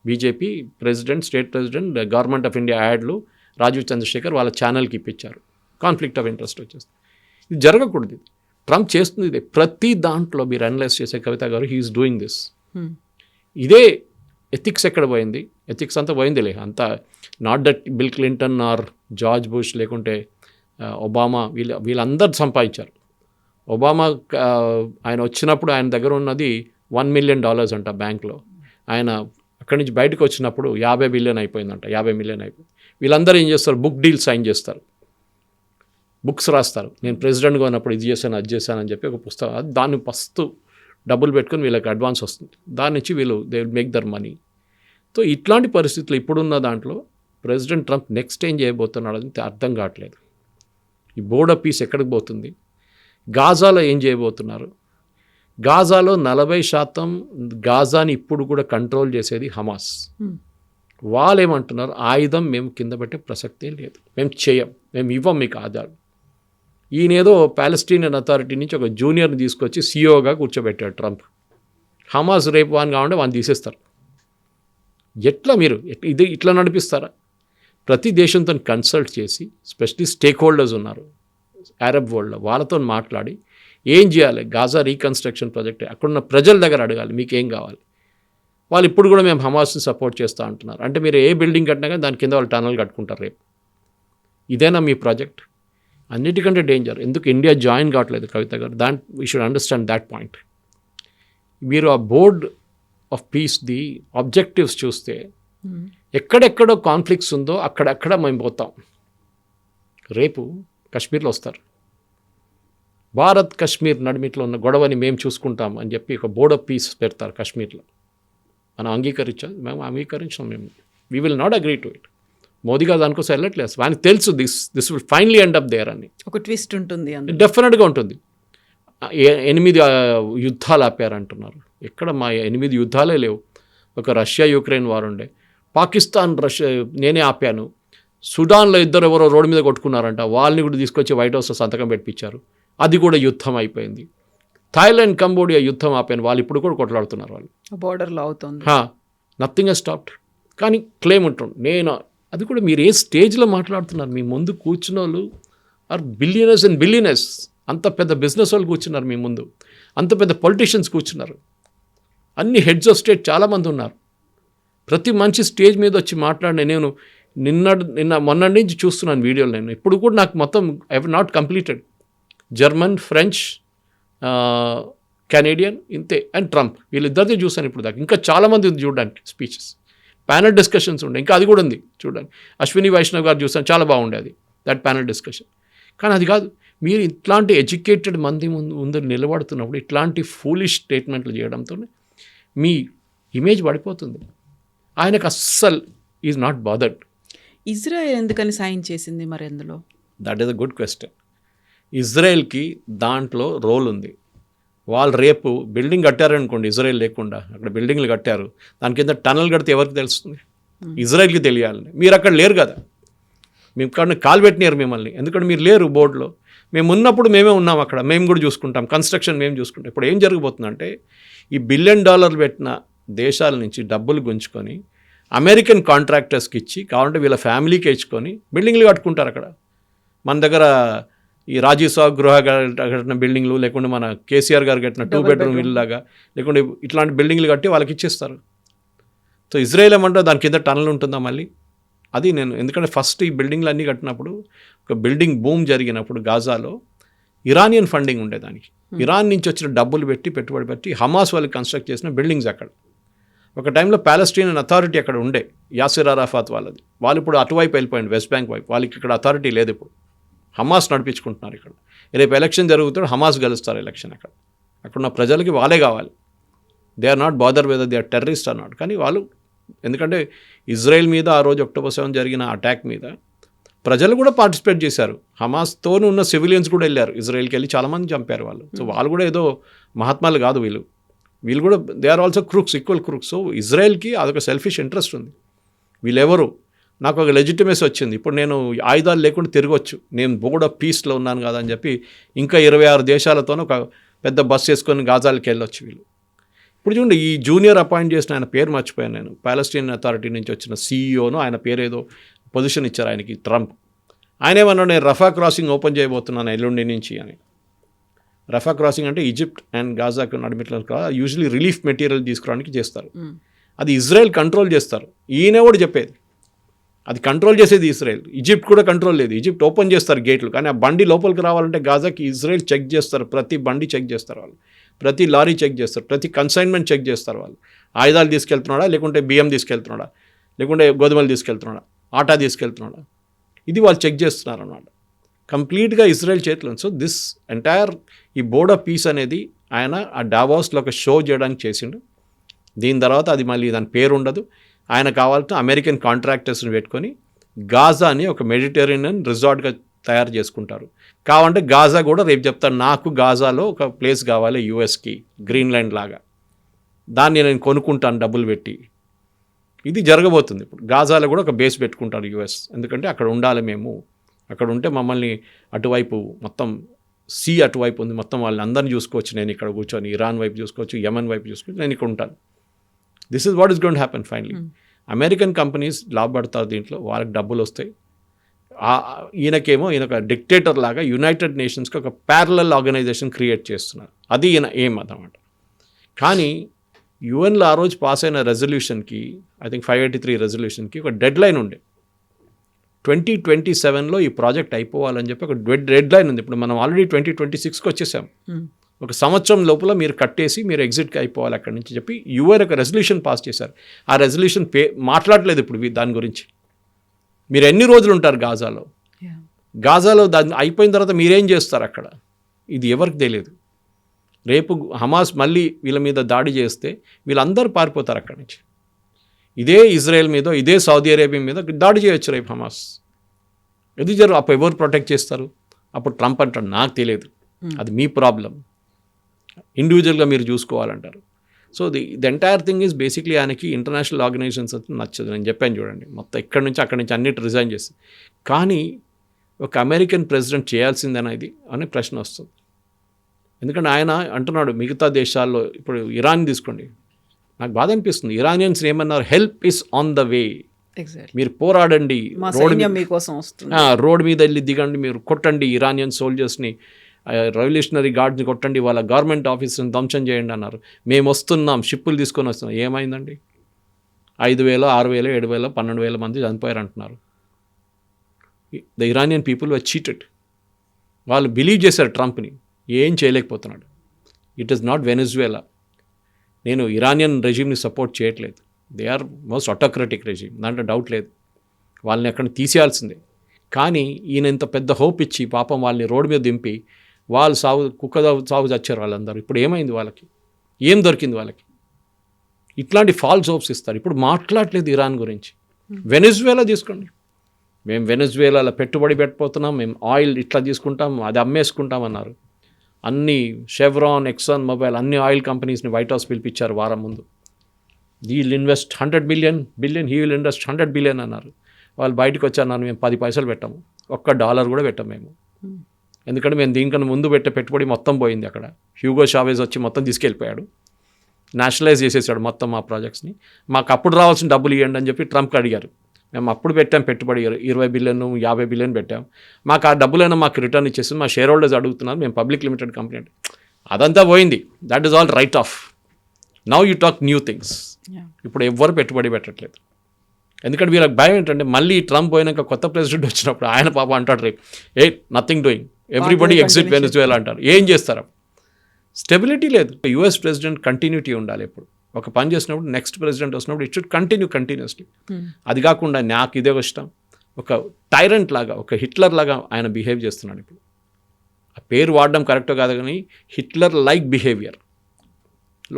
BJP president, state president, government of India యాడ్లు రాజీవ్ చంద్రశేఖర్ వాళ్ళ ఛానల్కి ఇప్పించారు. కాన్ఫ్లిక్ట్ ఆఫ్ ఇంట్రెస్ట్ వచ్చేస్తుంది. ఇది జరగకూడదు. ట్రంప్ చేస్తుంది ఇదే. ప్రతి దాంట్లో మీరు అనలైజ్ చేసే Kavitha garu, he is doing this. ఇదే ఎథిక్స్ ఎక్కడ పోయింది? ఎథిక్స్ అంతా పోయిందిలే, అంతా not that Bill Clinton or George Bush లేకుంటే ఒబామా వీళ్ళందరూ సంపాదించారు. ఒబామా ఆయన వచ్చినప్పుడు ఆయన దగ్గర ఉన్నది $1 million అంట బ్యాంక్లో. ఆయన అక్కడి నుంచి బయటకు వచ్చినప్పుడు 50 బిలియన్ అయిపోయిందంట. 50 మిలియన్ అయిపోయింది. వీళ్ళందరూ ఏం చేస్తారు, బుక్ డీల్ సైన్ చేస్తారు, బుక్స్ రాస్తారు. నేను ప్రెసిడెంట్గా ఉన్నప్పుడు ఇది చేశాను అది చేశాను అని చెప్పి ఒక పుస్తకం, అది దాన్ని ఫస్ట్ డబ్బులు పెట్టుకొని వీళ్ళకి అడ్వాన్స్ వస్తుంది. దాని నుంచి వీళ్ళు they will make their money. So ఇట్లాంటి పరిస్థితులు ఇప్పుడున్న దాంట్లో ప్రెసిడెంట్ ట్రంప్ నెక్స్ట్ ఏం చేయబోతున్నాడు అని అర్థం కావట్లేదు. ఈ బోర్డర్ పీస్ ఎక్కడికి పోతుంది, గాజాలో ఏం చేయబోతున్నారు. గాజాలో 40% గాజాని ఇప్పుడు కూడా కంట్రోల్ చేసేది హమాస్. వాళ్ళు ఏమంటున్నారు, ఆయుధం మేము కింద పెట్టే ప్రసక్తే లేదు, మేము చేయం, మేము ఇవ్వం మీకు ఆధారం. ఈయనేదో పాలెస్టీనియన్ అథారిటీ నుంచి ఒక జూనియర్ని తీసుకొచ్చి సీఈఓగా కూర్చోబెట్టాడు ట్రంప్. హమాస్ రేపు వాని కావాలంటే వాడిని తీసేస్తారు. ఎట్లా మీరు ఇది ఇట్లా నడిపిస్తారా? ప్రతి దేశంతో కన్సల్ట్ చేసి, స్పెషలీ స్టేక్ హోల్డర్స్ ఉన్నారు అరబ్ వరల్డ్లో, వాళ్ళతో మాట్లాడి ఏం చేయాలి, గాజా రీకన్స్ట్రక్షన్ ప్రాజెక్ట్ అక్కడున్న ప్రజల దగ్గర అడగాలి, మీకు ఏం కావాలి. వాళ్ళు ఇప్పుడు కూడా మేము హమాస్ని సపోర్ట్ చేస్తూ అంటున్నారు. అంటే మీరు ఏ బిల్డింగ్ కట్టినా కానీ దాని కింద వాళ్ళు టనల్ కట్టుకుంటారు రేపు. ఇదేనా మీ ప్రాజెక్ట్? అన్నిటికంటే డేంజర్. ఎందుకు ఇండియా జాయిన్ కావట్లేదు కవిత గారు? We should understand that point. మీరు ఆ బోర్డ్ ఆఫ్ పీస్ది ఆబ్జెక్టివ్స్ చూస్తే ఎక్కడెక్కడో కాన్ఫ్లిక్ట్స్ ఉందో అక్కడక్కడ మేము పోతాం. రేపు కశ్మీర్లో వస్తారు, భారత్ కశ్మీర్ నడిమిట్లో ఉన్న గొడవని మేము చూసుకుంటాం అని చెప్పి ఒక బోర్డ్ ఆఫ్ పీస్ పెడతారు కశ్మీర్లో. మనం మేము అంగీకరించాం. We will not agree to it. Modi garu దానికోసం వెళ్ళట్లేదు. వానికి తెలుసు this will finally end up there అని. ఒక ట్విస్ట్ ఉంటుంది, డెఫినెట్గా ఉంటుంది. 8 యుద్ధాలు ఆపారంటున్నారు. ఎక్కడ మా 8 యుద్ధాలే లేవు. ఒక రష్యా యుక్రెయిన్ వార్ ఉండే, పాకిస్తాన్ రష్యా నేనే ఆపాను. సుడాన్లో ఎవరో రోడ్డు మీద కొట్టుకున్నారంట, వాళ్ళని కూడా తీసుకొచ్చి వైట్ హౌస్లో సంతకం పెట్టించారు, అది కూడా యుద్ధం అయిపోయింది. థాయిలాండ్ కంబోడియా యుద్ధం ఆపాను, వాళ్ళు ఇప్పుడు కూడా కొట్లాడుతున్నారు. వాళ్ళు బోర్డర్లో అవుతుంది, నథింగ్ హెస్ స్టాప్డ్. కానీ క్లెయిమ్ ఉంటుంది నేను, అది కూడా మీరు ఏ స్టేజ్లో మాట్లాడుతున్నారు? మీ ముందు కూర్చున్న వాళ్ళు ఆర్ బిలియనర్స్ అండ్ బిలియనర్స్. అంత పెద్ద బిజినెస్ వాళ్ళు కూర్చున్నారు మీ ముందు, అంత పెద్ద పొలిటీషియన్స్ కూర్చున్నారు, అన్ని హెడ్స్ ఆఫ్ స్టేట్ చాలామంది ఉన్నారు. ప్రతి మంచి స్టేజ్ మీద వచ్చి మాట్లాడిన నేను మొన్నటి నుంచి చూస్తున్నాను వీడియోలు. నేను ఇప్పుడు కూడా నాకు మొత్తం I have not completed. German, French, Canadian, ఇంతే, అండ్ ట్రంప్, వీళ్ళిద్దరిదే చూశాను ఇప్పుడు దాకా. ఇంకా చాలామంది ఉంది చూడడానికి స్పీచెస్, ప్యానల్ డిస్కషన్స్ ఉండే, ఇంకా అది కూడా ఉంది చూడండి. అశ్విని వైష్ణవ్ గారు చూసాను, చాలా బాగుండేది దట్ ప్యానల్ డిస్కషన్. కానీ అది కాదు, మీరు ఇట్లాంటి ఎడ్యుకేటెడ్ మంది ముందు నిలబడుతున్నప్పుడు ఇట్లాంటి ఫూలిష్ స్టేట్మెంట్లు చేయడంతో మీ ఇమేజ్ పడిపోతుంది. ఆయనకు అస్సలు ఈజ్ నాట్ బాదర్డ్. ఇజ్రాయెల్ ఎందుకని సైన్ చేసింది మరి అందులో? That is a good question. ఇజ్రాయెల్కి దాంట్లో రోల్ ఉంది. వాళ్ళు రేపు బిల్డింగ్ కట్టారనుకోండి, ఇజ్రాయెల్ లేకుండా అక్కడ బిల్డింగ్లు కట్టారు, దాని కింద టనల్ కడితే ఎవరికి తెలుస్తుంది? ఇజ్రాయెల్కి తెలియాలి. మీరు అక్కడ లేరు కదా, మేము ఇక్కడ కాలు పెట్టినారు మిమ్మల్ని, ఎందుకంటే మీరు లేరు బోర్డులో. మేము ఉన్నప్పుడు మేమే ఉన్నాం అక్కడ, మేము కూడా చూసుకుంటాం, కన్స్ట్రక్షన్ మేము చూసుకుంటాం. ఇప్పుడు ఏం జరగబోతుందంటే, ఈ $1 బిలియన్ పెట్టిన దేశాల నుంచి డబ్బులు గుంజుకొని అమెరికన్ కాంట్రాక్టర్స్కి ఇచ్చి, కావాలంటే వీళ్ళ ఫ్యామిలీకి ఇచ్చుకొని బిల్డింగ్లు కట్టుకుంటారు అక్కడ. మన దగ్గర ఈ రాజీవ్ సాగు గృహ కట్టిన బిల్డింగ్లు, లేకుంటే మన కేసీఆర్ గారు కట్టిన 2 బెడ్రూమ్ ఇల్లు లాగా, లేకుంటే ఇట్లాంటి బిల్డింగ్లు కట్టి వాళ్ళకి ఇచ్చేస్తారు. సో ఇజ్రాయెల్ ఏమంటే దాని కింద టనల్ ఉంటుందా మళ్ళీ? అది నేను, ఎందుకంటే ఫస్ట్ ఈ బిల్డింగ్లు అన్నీ కట్టినప్పుడు, ఒక బిల్డింగ్ బూమ్ జరిగినప్పుడు గాజాలో ఇరానియన్ ఫండింగ్ ఉండేదానికి, ఇరాన్ నుంచి వచ్చిన డబ్బులు పెట్టుబడి పెట్టి హమాస్ వాళ్ళకి కన్స్ట్రక్ట్ చేసిన బిల్డింగ్స్ అక్కడ. ఒక టైంలో పాలెస్టీనియన్ అథారిటీ అక్కడ ఉండే, యాసిర్ అరాఫాత్ వాళ్ళది. వాళ్ళు ఇప్పుడు అటువైపు వెళ్ళిపోయింది, వెస్ట్ బ్యాంక్ వైపు. వాళ్ళకి ఇక్కడ అథారిటీ లేదు, ఇప్పుడు హమాస్ నడిపించుకుంటున్నారు ఇక్కడ. రేపు ఎలక్షన్ జరుగుతాడు, హమాస్ గెలుస్తారు ఎలక్షన్. అక్కడున్న ప్రజలకి వాళ్ళే కావాలి. They are not bother whether they are terrorist అన్నాడు. కానీ వాళ్ళు, ఎందుకంటే ఇజ్రాయెల్ మీద ఆ రోజు October 7 జరిగిన అటాక్ మీద ప్రజలు కూడా పార్టిసిపేట్ చేశారు. హమాస్తో ఉన్న సివిలియన్స్ కూడా వెళ్ళారు ఇజ్రాయెల్కి, వెళ్ళి చాలామంది చంపారు వాళ్ళు. సో వాళ్ళు కూడా ఏదో మహాత్మాలు కాదు వీళ్ళు కూడా they are also crooks, equal crooks. So ఇజ్రాయెల్కి అదొక సెల్ఫిష్ ఇంట్రెస్ట్ ఉంది. వీళ్ళెవరు, నాకు ఒక లెజిటిమేసీ వచ్చింది, ఇప్పుడు నేను ఆయుధాలు లేకుండా తిరగవచ్చు, నేను బోర్డ్ ఆఫ్ పీస్లో ఉన్నాను కదా అని చెప్పి ఇంకా 26 దేశాలతో ఒక పెద్ద బస్ చేసుకొని గాజాలకి వెళ్ళొచ్చు వీళ్ళు. ఇప్పుడు చూడండి, ఈ జూనియర్ అపాయింట్ చేసిన ఆయన పేరు మర్చిపోయాను నేను, పాలెస్టీనియన్ అథారిటీ నుంచి వచ్చిన సీఈఓను, ఆయన పేరు ఏదో పొజిషన్ ఇచ్చారు ఆయనకి ట్రంప్. ఆయన ఏమన్నా, నేను రఫా క్రాసింగ్ ఓపెన్ చేయబోతున్నాను ఎల్లుండి నుంచి అని. రఫా క్రాసింగ్ అంటే ఈజిప్ట్ అండ్ గాజాకు నడిమిట్లో యూజువలీ రిలీఫ్ మెటీరియల్ తీసుకురావడానికి చేస్తారు. అది ఇజ్రాయెల్ కంట్రోల్ చేస్తారు. ఈయన కూడా చెప్పేది అది కంట్రోల్ చేసేది ఇజ్రాయెల్. ఈజిప్ట్ కూడా కంట్రోల్ లేదు. ఈజిప్ట్ ఓపెన్ చేస్తారు గేట్లు, కానీ ఆ బండి లోపలికి రావాలంటే గాజాకి ఇజ్రాయెల్ చెక్ చేస్తారు. ప్రతి బండి చెక్ చేస్తారు వాళ్ళు, ప్రతి లారీ చెక్ చేస్తారు, ప్రతి కన్సైన్మెంట్ చెక్ చేస్తారు వాళ్ళు. ఆయుధాలు తీసుకెళ్తున్నాడా, లేకుంటే బియ్యం తీసుకెళ్తున్నాడా, లేకుంటే గోధుమలు తీసుకెళ్తున్నాడా, ఆటా తీసుకెళ్తున్నాడా, ఇది వాళ్ళు చెక్ చేస్తున్నారు అన్నమాట. కంప్లీట్గా ఇజ్రాయెల్ చేతిలో. సో దిస్ ఎంటైర్ ఈ బోర్డ్ ఆఫ్ పీస్ అనేది ఆయన ఆ డావోస్లో ఒక షో చేయడానికి చేసిండు. దీని తర్వాత అది మళ్ళీ దాని పేరు ఉండదు. ఆయన కావాలంటే అమెరికన్ కాంట్రాక్టర్స్ని పెట్టుకొని గాజాని ఒక మెడిటరేనియన్ రిసార్ట్గా తయారు చేసుకుంటారు. కావాలంటే గాజా కూడా రేపు చెప్తాను, నాకు గాజాలో ఒక ప్లేస్ కావాలి యూఎస్కి, గ్రీన్లాండ్ లాగా, దాన్ని నేను కొనుక్కుంటాను డబ్బులు పెట్టి. ఇది జరగబోతుంది. ఇప్పుడు గాజాలో కూడా ఒక బేస్ పెట్టుకుంటారు యూఎస్, ఎందుకంటే అక్కడ ఉండాలి మేము, అక్కడ ఉంటే మమ్మల్ని అటువైపు మొత్తం సీ అటువైపు ఉంది, మొత్తం వాళ్ళని అందరినీ చూసుకోవచ్చు, నేను ఇక్కడ కూర్చొని ఇరాన్ వైపు చూసుకోవచ్చు, యమన్ వైపు చూసుకోవచ్చు, నేను ఇక్కడ ఉంటాను. This is what is going to happen finally. American companies లాభపడతారు దీంట్లో, వాళ్ళకి డబ్బులు వస్తాయి. ఈయనకేమో ఈయన ఒక డిక్టేటర్ లాగా యునైటెడ్ నేషన్స్కి ఒక ప్యారలల్ ఆర్గనైజేషన్ క్రియేట్ చేస్తున్నారు. అది ఈయన ఏం అన్నమాట. కానీ యుఎన్లో ఆ రోజు పాస్ అయిన రెజల్యూషన్కి, ఐ థింక్ 583 రెజల్యూషన్కి ఒక డెడ్ లైన్ ఉండే. 2027లో ఈ ప్రాజెక్ట్ అయిపోవాలని చెప్పి ఒక డెడ్ లైన్ ఉంది. ఇప్పుడు మనం ఆల్రెడీ 2026కి వచ్చేసాం. ఒక సంవత్సరం లోపల మీరు కట్టేసి మీరు ఎగ్జిట్కి అయిపోవాలి అక్కడి నుంచి చెప్పి యుఎన్ ఒక రెజల్యూషన్ పాస్ చేశారు. ఆ రెజల్యూషన్ మాట్లాడలేదు ఇప్పుడు దాని గురించి. మీరు ఎన్ని రోజులు ఉంటారు గాజాలో, గాజాలో దాన్ని అయిపోయిన తర్వాత మీరేం చేస్తారు అక్కడ, ఇది ఎవరికి తెలియదు. రేపు హమాస్ మళ్ళీ వీళ్ళ మీద దాడి చేస్తే వీళ్ళందరూ పారిపోతారు అక్కడి నుంచి. ఇదే ఇజ్రాయెల్ మీద, ఇదే సౌదీ అరేబియా మీద దాడి చేయొచ్చు రేపు హమాస్. ఇది అప్పుడు ఎవరు ప్రొటెక్ట్ చేస్తారు? అప్పుడు ట్రంప్ అంటాడు నాకు తెలియదు, అది మీ ప్రాబ్లం, ఇండివిజువల్గా మీరు చూసుకోవాలంటారు. So the entire thing is basically ఆయనకి ఇంటర్నేషనల్ ఆర్గనైజేషన్స్ అంటే నచ్చదు. నేను చెప్పాను చూడండి, మొత్తం ఇక్కడి నుంచి అక్కడి నుంచి అన్నిటి రిజైన్ చేసి, కానీ ఒక అమెరికన్ ప్రెసిడెంట్ చేయాల్సిందేనా ఇది అనే ప్రశ్న వస్తుంది. ఎందుకంటే ఆయన అంటున్నాడు మిగతా దేశాల్లో, ఇప్పుడు ఇరాన్ తీసుకోండి, నాకు బాధ అనిపిస్తుంది. ఇరానియన్స్ ఏమన్నారు, హెల్ప్ ఇస్ ఆన్ ద వే, మీరు పోరాడండి, రోడ్ మీద వెళ్ళి దిగండి, మీరు కొట్టండి ఇరానియన్ సోల్జర్స్ని, రెవల్యూషనరీ గార్డ్ని కొట్టండి, వాళ్ళ గవర్నమెంట్ ఆఫీస్ని ధ్వంసం చేయండి అన్నారు. మేము వస్తున్నాం, షిప్పులు తీసుకొని వస్తున్నాం. ఏమైందండి? 5,000, 6,000, 7,000, 12,000 మంది చనిపోయారు అంటున్నారు. The Iranian people were cheated. వాళ్ళు బిలీవ్ చేశారు ట్రంప్ని, ఏం చేయలేకపోతున్నాడు. It is not Venezuela. నేను ఇరానియన్ రెజీమ్ని సపోర్ట్ చేయట్లేదు, they are most autocratic regime, దాంట్లో డౌట్ లేదు, వాళ్ళని అక్కడ తీసేయాల్సిందే. కానీ ఈయన ఇంత పెద్ద హోప్ ఇచ్చి పాపం వాళ్ళని రోడ్డు మీద దింపి వాళ్ళు కుక్క సాగు చచ్చారు వాళ్ళందరూ. ఇప్పుడు ఏమైంది వాళ్ళకి, ఏం దొరికింది వాళ్ళకి? ఇట్లాంటి ఫాల్స్ హోప్స్ ఇస్తారు. ఇప్పుడు మాట్లాడలేదు ఇరాన్ గురించి. వెనెజువేలా తీసుకోండి, మేము వెనెజువేలాలో పెట్టుబడి పెట్టిపోతున్నాం, మేము ఆయిల్ ఇట్లా తీసుకుంటాం, అది అమ్మేసుకుంటాం అన్నారు. అన్ని షెవ్రాన్, ఎక్సాన్ మొబైల్, అన్ని ఆయిల్ కంపెనీస్ని వైట్ హౌస్ పిలిపించారు వారం ముందు. We'll invest 100 billion, he will invest 100 billion అన్నారు. వాళ్ళు బయటకు వచ్చారు, మేము 10 పైసలు పెట్టాము, $1 కూడా పెట్టాము మేము. ఎందుకంటే మేము దీనికన్నా ముందు పెట్టే పెట్టుబడి మొత్తం పోయింది అక్కడ. హ్యూగో షావేజ్ వచ్చి మొత్తం తీసుకెళ్ళిపోయాడు, నేషనలైజ్ చేసేసాడు మొత్తం మా ప్రాజెక్ట్స్ని. మాకు అప్పుడు రావాల్సిన డబ్బులు ఇవ్వండి అని చెప్పి ట్రంప్కి అడిగారు. మేము అప్పుడు పెట్టాం పెట్టుబడి 20 బిలియన్, 50 బిలియన్ పెట్టాం, మాకు ఆ డబ్బులైనా మాకు రిటర్న్ ఇచ్చేసి మా షేర్ హోల్డర్స్ అడుగుతున్నారు, మేము పబ్లిక్ లిమిటెడ్ కంపెనీ అంటే. అదంతా పోయింది, that is all right of. Now you talk new things. ఇప్పుడు ఎవ్వరు పెట్టుబడి పెట్టట్లేదు. ఎందుకంటే వీళ్ళకి భయం ఏంటంటే మళ్ళీ ట్రంప్ పోయినాక కొత్త ప్రెసిడెంట్ వచ్చినప్పుడు ఆయన పాప అంటాడు రేపు, నథింగ్ డూయింగ్, ఎవ్రీబడి ఎగ్జిట్ వెనెజువేలా అంటారు. ఏం చేస్తారు? స్టెబిలిటీ లేదు. యుఎస్ ప్రెసిడెంట్ కంటిన్యూటీ ఉండాలి. ఎప్పుడు ఒక పని చేసినప్పుడు నెక్స్ట్ ప్రెసిడెంట్ వచ్చినప్పుడు ఇట్ షుడ్ కంటిన్యూస్లీ. అది కాకుండా నాకు ఇదే ఇష్టం, ఒక టైరెంట్ లాగా, ఒక హిట్లర్ లాగా ఆయన బిహేవ్ చేస్తున్నాడు. ఇప్పుడు ఆ పేరు వాడడం కరెక్టో కాదు, కానీ హిట్లర్ లైక్ బిహేవియర్.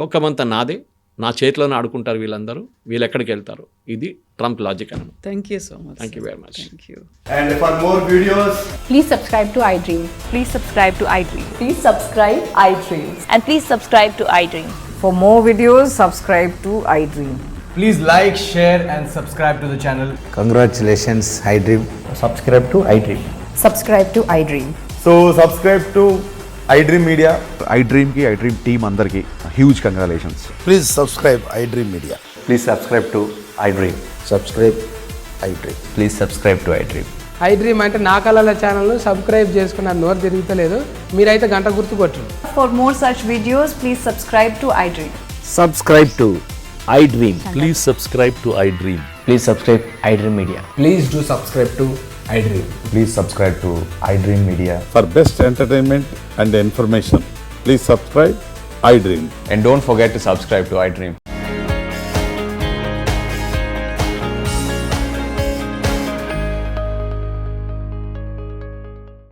లోకమంతా నాదే, నా చేతిలోనే ఆడుకుంటారు వీళ్ళందరూ, వీళ్ళు ఎక్కడికి వెళ్తారు, ఇది ట్రంప్ లాజిక్ అన్నమాట. Thank you so much. Thank you very much. Thank you. And for more videos, Please subscribe to iDream. Please subscribe to iDream. Please subscribe iDream. And please subscribe to iDream. For more videos, subscribe to iDream. please like, share and subscribe to the channel. Congratulations, iDream. Subscribe to iDream. Subscribe to iDream. So subscribe to iDream Media. iDream ki iDream team andarki huge congratulations. Please subscribe iDream Media. Please subscribe to iDream. Subscribe iDream. Please subscribe to iDream. iDream అంటే నా కళల ఛానల్ను subscribe చేసుకున్న నోరు తిరుగుతలేదు, మీరైతే గంట గుర్తు కొట్టండి. For more such videos, please subscribe to iDream. Subscribe to iDream. Please subscribe to iDream. Please subscribe iDream Media. Please do subscribe to iDream. Please subscribe to iDream Media. For best entertainment and information, please subscribe iDream. And don't forget to subscribe to iDream.